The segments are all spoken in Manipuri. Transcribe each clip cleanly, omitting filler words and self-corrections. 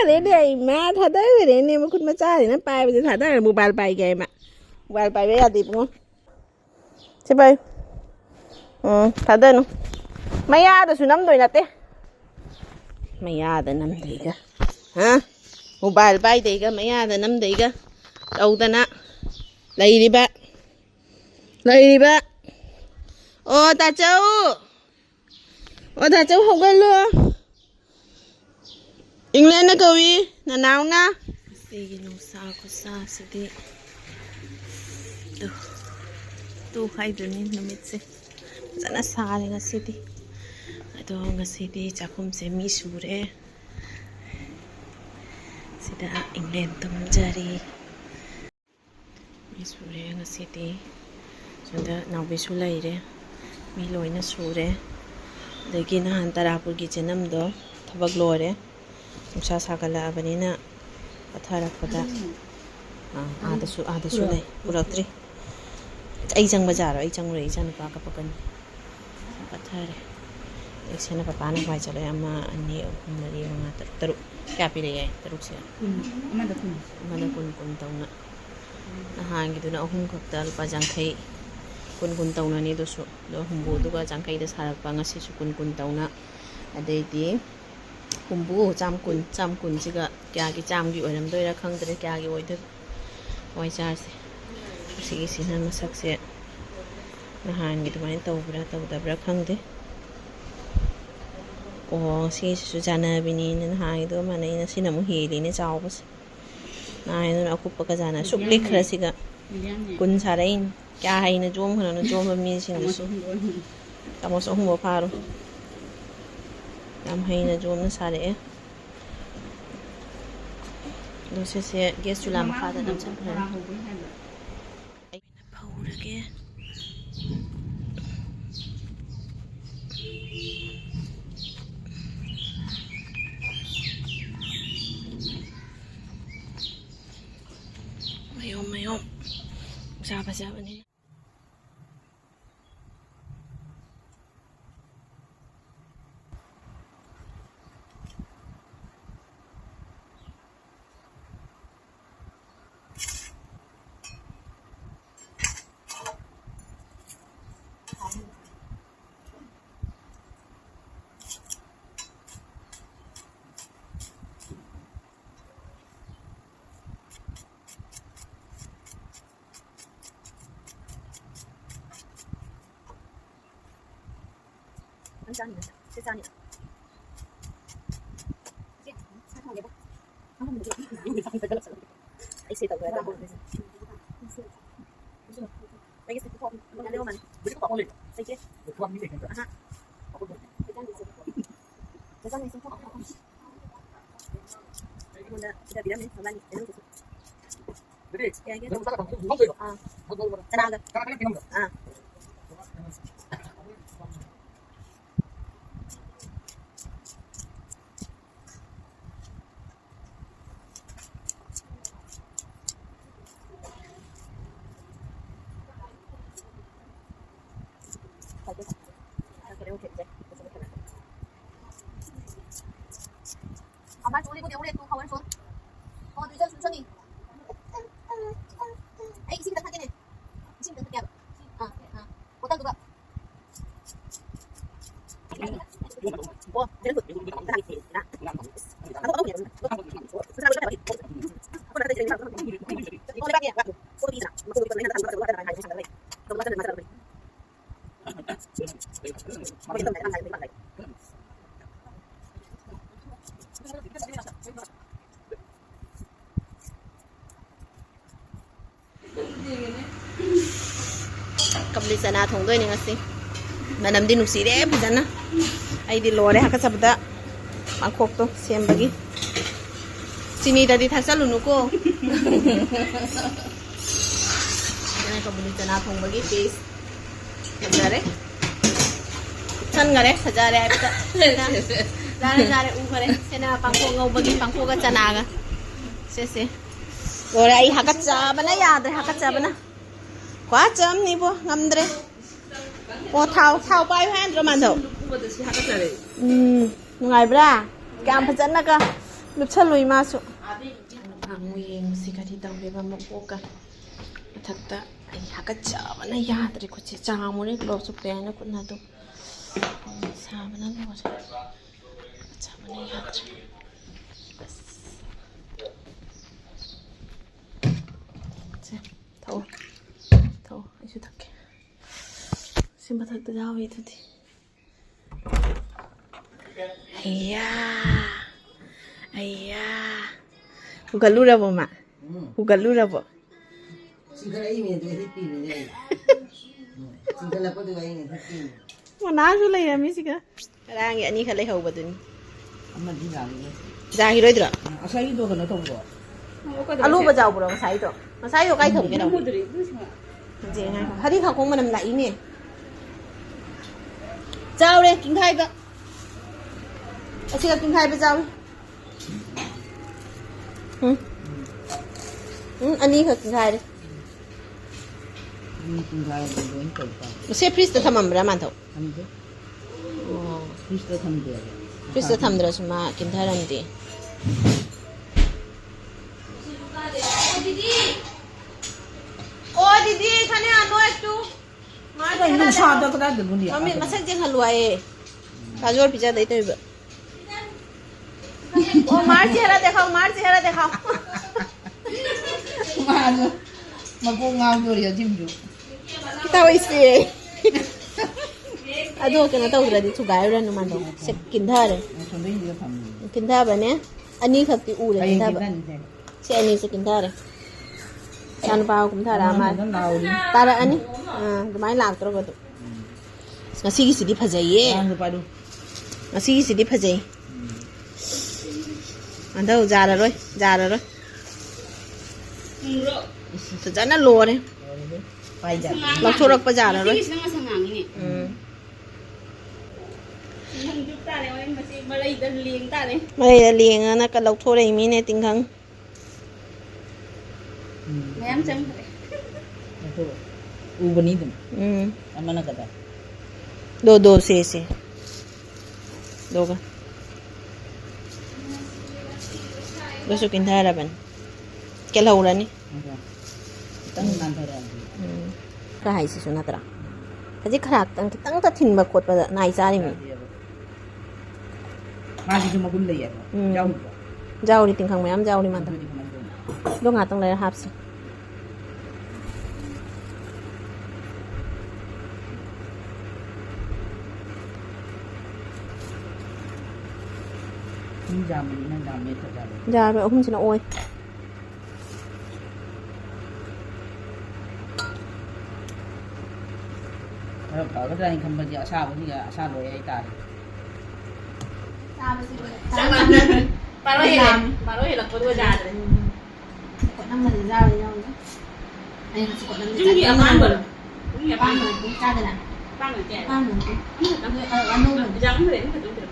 đấy đây mà thật đấy đấy nên mà con mà cha thì nó bay bây giờ thật đấy là mobile bay kìa mà mobile bay bây giờ thì đúng không chứ bay thật đấy nó mày à tôi năm tuổi nè té mày à tôi năm tuổi cơ hả mobile bay thì cơ mày à tôi năm tuổi cơ đâu ta nè lấy đi ba ô ta cháu không có luôn in lên nó câu gì là nào nga sige nung sa ko sa sige tu hay được nên nó mệt gì rất là xa đấy Ngasidi đó Ngasidi chắc không sẽ mi sure sẽ đã in lên tầm jari mi sure Ngasidi cho đó nào bị sulai đấy mi loi na sure để kia na han tarapur ki chenam do thabak loi đấy nusa sakala abanina patharakpada adasu nei puratri ai jang bazar ai jang rei jan pa ka pakan pathare eksena papa na vai chale ama ani mari manga taru kya pi rei taru se amada kun tauna na hang gi duna ahum khaktal pa jang khai kun tauna ni dosu do humbu du ga jang khai da sarak pa ngasi su kun tauna adei di humbu cham kun siga kya gi cham gi oiram doira khang dre kya gi oidu oi char se sigi sinan masak se na han gi tumai tawbra tawdabra khang de o si su jana bini na ha gi do mane na sinamu hi li ne chaw bas na ina akup ka jana suklik khra siga kun sarain kya haina jom khana na jom mi sin su tamo so humbo pharu am Heina jom na sare do se gas chula ma kha da nam chan phra ai na phau ra ke mayo sa ba ni sẽ ra nhỉ? Anh sẽ tập về đó. Anh sẽ tập mình leo mình. Mình có tập lên. Anh chứ. Không như thế nữa. Ha. Cái này xong không? Mình đã bị đâm đến mình đến lúc. Đấy. Cái cái. Cái nào cơ? À. 엄마 졸리고 내오래 또 가월 손. 늦어 천천히. 아이 지금 당하게네. 지금 당하게 하고. 못한 그거. 뭐 내는 거 당하게 돼. 나. 나도 너무 그냥. 그 사람을 빨리. 아빠 나한테 이제 이거 내가 와. 꼬리 비자. 뭐 꼬리 내가 담고 가다 나가 이제 상관없네. 너무 맞는 맞아. 아빠 이거 내가 잘 되는 Kabli sana thong doi ni ngasi manam din nusi de Fajana ai di lore ha ka sabda mangkok to sem bagi sini tadi thak salu nu ko kana kabli sana thong bagi taste sajare san gare sajare ai ta jare u gare sena pangko ngau bagi pangko ka chana ga se rồi ai hakat cha bana ya dre hakat cha bana quá chấm ni bo ngamdre bo thao pai han rồi man thau ngai bra cam Fajana ka แบบฉันลุยมาสุงูเองสิกะที่ต้องไปบ้านมุกโปกันทักตะไอ้ฮักกะจ้ามันน่ายาตริกุชิจางมูนี่กลอบสุดเลยนะคุณนาตุสามันนั่นหมดจ้ามันน่ายาตริเจ้าเท่าไอ้ชุดทักสิมาทักตะดาวอีทุกทีไอ้ยาbukan lu dah mak bukan lu dah Singkala ini tu hati ni. Singkala apa tu ini hati. mana tu lah ya misika orang yang ni kalau hau betul Amma di lagi. dah hero itu Asal itu kan tahu tak? alu bajau bro masai itu kai thong ke đâu jangan hari kau kong mana lại ini jauh deh kinh thai ba asal kinh thai ba jauh anh đi khởi kinh thai đi Kinh thai là đối tượng ta. Sẽ priest tham ăn ra màn thầu. Tham chứ. Priest tham được. Priest tham được mà kinh thai làm gì? Ôi didi, thằng này ăn đôi chú. Cái này sao được cái đó được không đi? Mami, mà sáng halwa ấy. Cả rồi pizza đấy tôi bữa. Ô mar chehra dekhao. Mà cô ngao rồi giờ chim chú. Kita isi. Aduh, kena tahu berarti sugai udah numan dong. Sekintar. Kintar apa nih? Ani khakti udah kintar apa? Si ani sekintar. Jangan pau kintar amat. Tara ani, lumayan lag terus gitu. Ngasih sidi phajai ye. Ngasih sidi phajai. Anda ujar rồi. Thật ra nó lùa đấy. Lọc thô rực bây giờ rồi. Mà đây là liền nó cả lọc thô đây mi này tinh khăng. Em chấm. Ubani tu. Mana kata? Đồ xì. Đồ cả. Đồ số kinh thai là bạn. Cái lâu rồi nè. Cái hay xí xuống nát cái gì khác tăng ta thìn mà cột vào này ra đi mình Mà gì mà cũng lấy à? Rau đi tìm khang mấy am rau đi mà lúc nào tăng lấy hấp xí ra rồi ông chỉ nó ôi Ở cái này không bao giờ sao bây giờ sao rồi ai ta Mà nói là có đôi già rồi. còn năm mình rau đi đâu nữa đây là còn năm Chúng nghĩa bán rồi. Chúng nghĩa ba bán người cũng cha đây nè bán rồi trẻ. ba người cũng ăn nuôi mình Rắn rồi phải đúng được.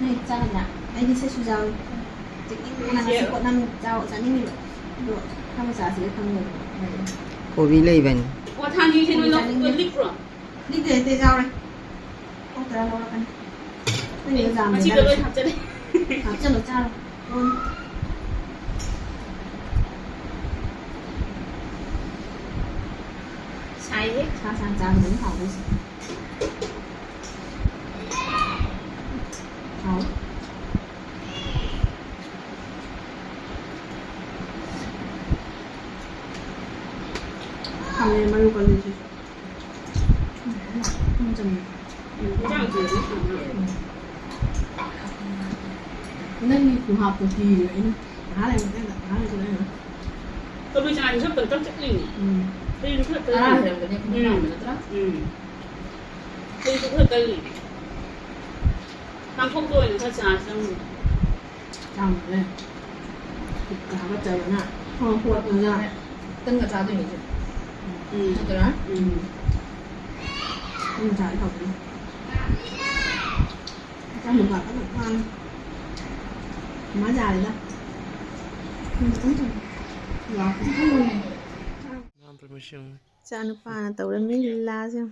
này cha đây nè đây đi xe su rau chỉ là còn năm rau giá như được không giá gì không được Cô vi lấy về. Ủa thằng gì thì nó lít rồi. đi để tê rau đây không tê rau đâu anh cái này giảm Mà chỉ được ơi học chân đi. học chân được cha luôn Sai hết. sang đứng học đi học học này mà luôn còn gì chứ không chừng Chẳng gì nữa. nên phù hợp của kỳ đấy há này mình đang há này cho đấy hả Tôi bây giờ anh rất cần tâm chất linh. Đây là rất cần linh. Đây cũng rất cần linh. Thằng không tôi là thật xa xong rồi. chào đây cả bắt chờ nè khuất rồi nha Tân cả sao tôi nghĩ chứ. Cái đó. không trái học đi trong một vài các bạn khoan má già đấy đó rồi cũng có luôn cha nó pha là tàu đâm mấy lila xem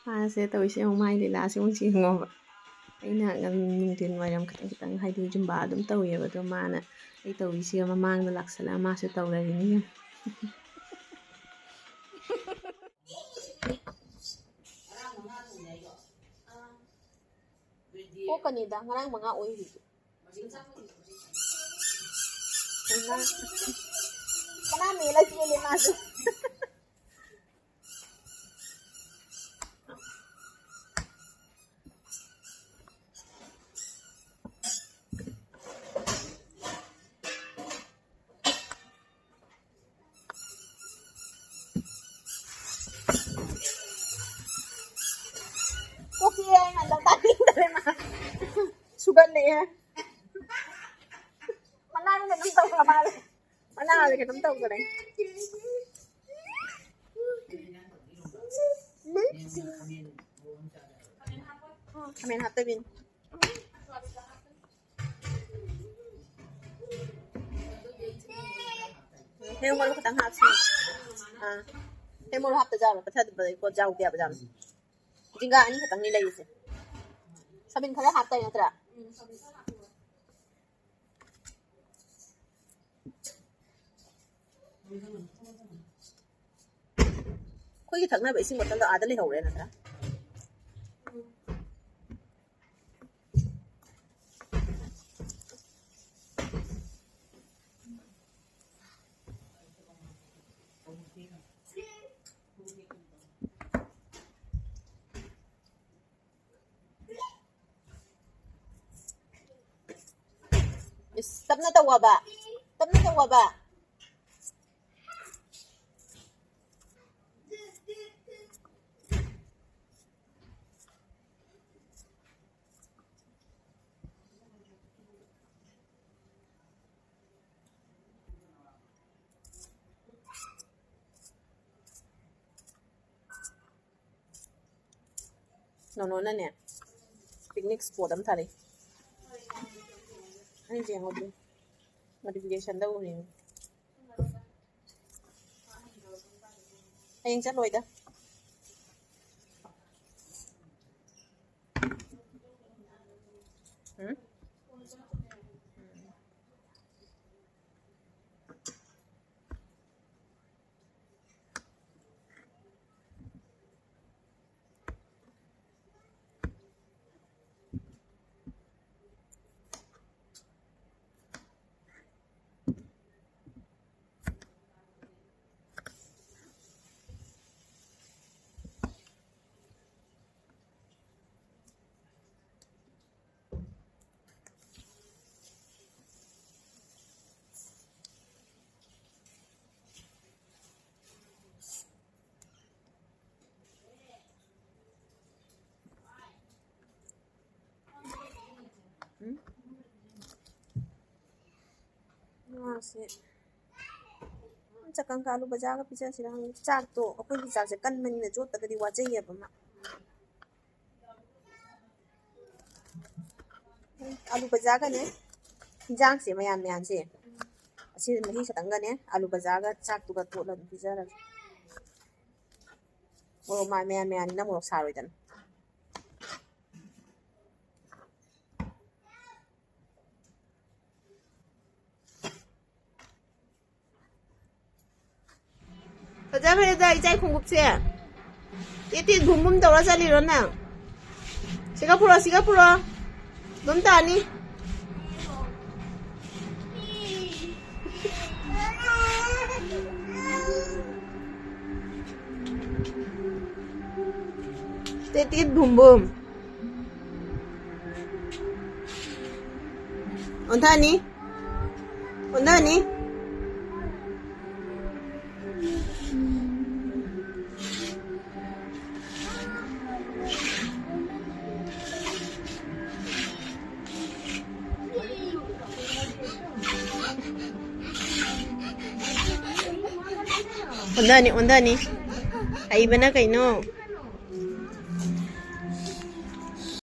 pha sẽ tàu sẽ không may lila sẽ không chỉ ngon vậy ꯑꯩꯅ ꯅꯨꯡꯊꯤꯟ ꯋꯥꯏꯔꯝ ꯈꯤꯇꯪ ꯍꯥꯏꯗꯤ ꯖꯨꯝꯕꯥ ꯑꯗꯨꯝ ꯇꯧꯋꯦꯕ ꯑꯗꯣ ꯃꯥꯅ ꯑꯩ ꯇꯧꯔꯤꯁꯤꯒ ꯃꯃꯥꯡꯗ ꯂꯥꯛꯁꯜꯂꯒ ꯃꯥꯁꯨ ꯇꯧꯔꯔꯤꯅꯤ ꯀꯣꯛꯀꯅꯤꯗ ꯉꯔꯥꯡ 5 ꯑꯣꯏꯔꯤꯁꯦ ꯀꯅꯥ ꯃꯦꯂ ꯆꯦꯜꯂꯦ ꯃꯥꯁꯨ Koki ay nandang tating dali na. Sugan na yan. Manalo na ng tao ka mahal. Manalo ka ng tao ka rin. Kami na hatabin. Heo mo lukot ang hapsi. Heo mo lukot ang hapsi. Patad ba ko jaw kaya ba jam. Jingga ani katang nila yun. Sabin kala hatay na tra. Ko yi thak na ba ising botal da adali hore na tra. Tap na tawa ba? Tap na tawa ba? No, na niya. Picnic spot am thari. Ano yung audio? Notification daw rin. Ayun siya, Lloyd ah. Chakang kalu baja ka pizza sirang chak to apoi ki chak se kan mani na jot takadi wajai ya bama alu baja ka ne jang se mayan mayan se asi mahi khatang ga ne alu baja ga chak tu ga to la pizza ra mo ma mayan mayan na mo saroi dan Fajana 이제 공급체. 띠띠 붐붐 돌아자리 일어나. 시가 풀어. 넌도 아니? 띠띠 붐붐. 온타니? 온다니? 온다니. 아이바나 kaino.